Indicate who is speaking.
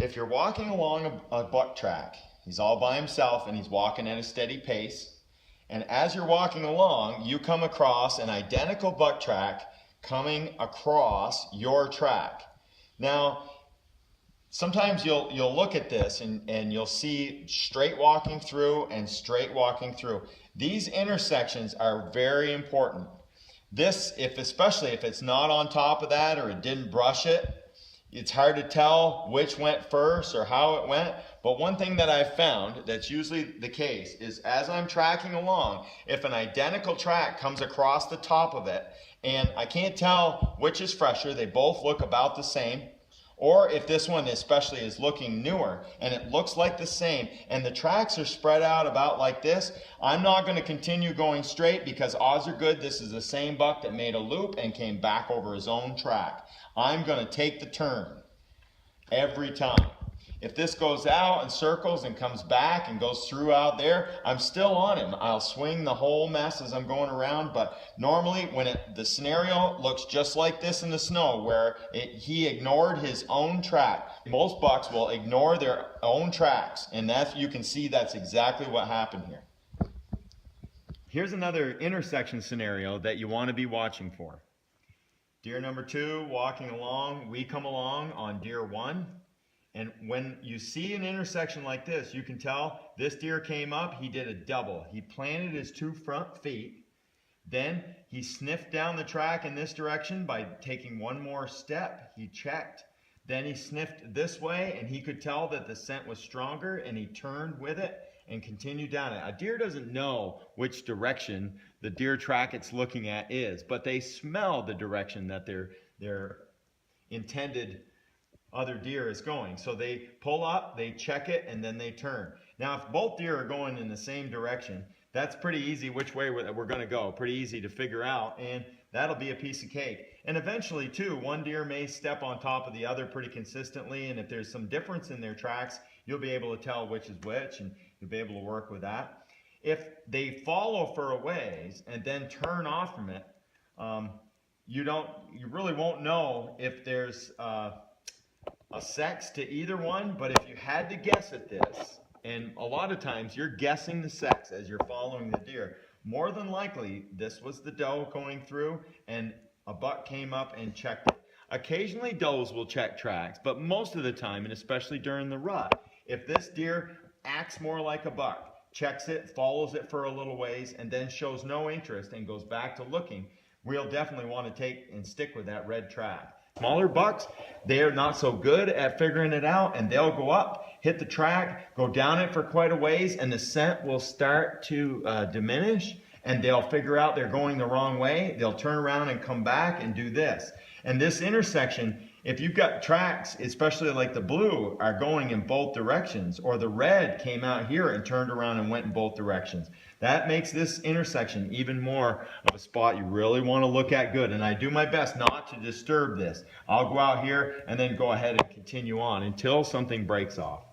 Speaker 1: If you're walking along a buck track, he's all by himself and he's walking at a steady pace. And as you're walking along, you come across an identical buck track coming across your track. Now, sometimes you'll look at this and you'll see straight walking through and straight walking through. These intersections are very important. This, especially if it's not on top of that or it didn't brush it, it's hard to tell which went first or how it went. But one thing that I've found that's usually the case is as I'm tracking along, if an identical track comes across the top of it and I can't tell which is fresher, they both look about the same, or if this one especially is looking newer and it looks like the same and the tracks are spread out about like this, I'm not going to continue going straight because odds are good this is the same buck that made a loop and came back over his own track. I'm going to take the turn every time. If this goes out and circles and comes back and goes through out there, I'm still on him. I'll swing the whole mess as I'm going around, but normally when the scenario looks just like this in the snow where he ignored his own track. Most bucks will ignore their own tracks, and you can see that's exactly what happened here. Here's another intersection scenario that you want to be watching for. Deer number 2 walking along, we come along on deer 1. And when you see an intersection like this, you can tell this deer came up, he did a double. He planted his 2 front feet, then he sniffed down the track in this direction by taking one more step. He checked. Then he sniffed this way and he could tell that the scent was stronger and he turned with it and continued down it. A deer doesn't know which direction the deer track it's looking at is, but they smell the direction that their intended other deer is going. So they pull up, they check it, and then they turn. Now, if both deer are going in the same direction, that's pretty easy which way we're going to go. Pretty easy to figure out, and that'll be a piece of cake. And eventually, too, one deer may step on top of the other pretty consistently, and if there's some difference in their tracks, you'll be able to tell which is which, and you'll be able to work with that. If they follow for a ways and then turn off from it, you really won't know if there's a sex to either one, but if you had to guess at this, and a lot of times you're guessing the sex as you're following the deer, more than likely this was the doe going through and a buck came up and checked it. Occasionally does will check tracks, but most of the time, and especially during the rut, if this deer acts more like a buck, checks it, follows it for a little ways, and then shows no interest and goes back to looking, we'll definitely want to take and stick with that red track. Smaller bucks, they're not so good at figuring it out, and they'll go up, hit the track, go down it for quite a ways, and the scent will start to diminish, and they'll figure out they're going the wrong way. They'll turn around and come back and do this. And this intersection, if you've got tracks, especially like the blue, are going in both directions, or the red came out here and turned around and went in both directions, that makes this intersection even more of a spot you really want to look at good. And I do my best not to disturb this. I'll go out here and then go ahead and continue on until something breaks off.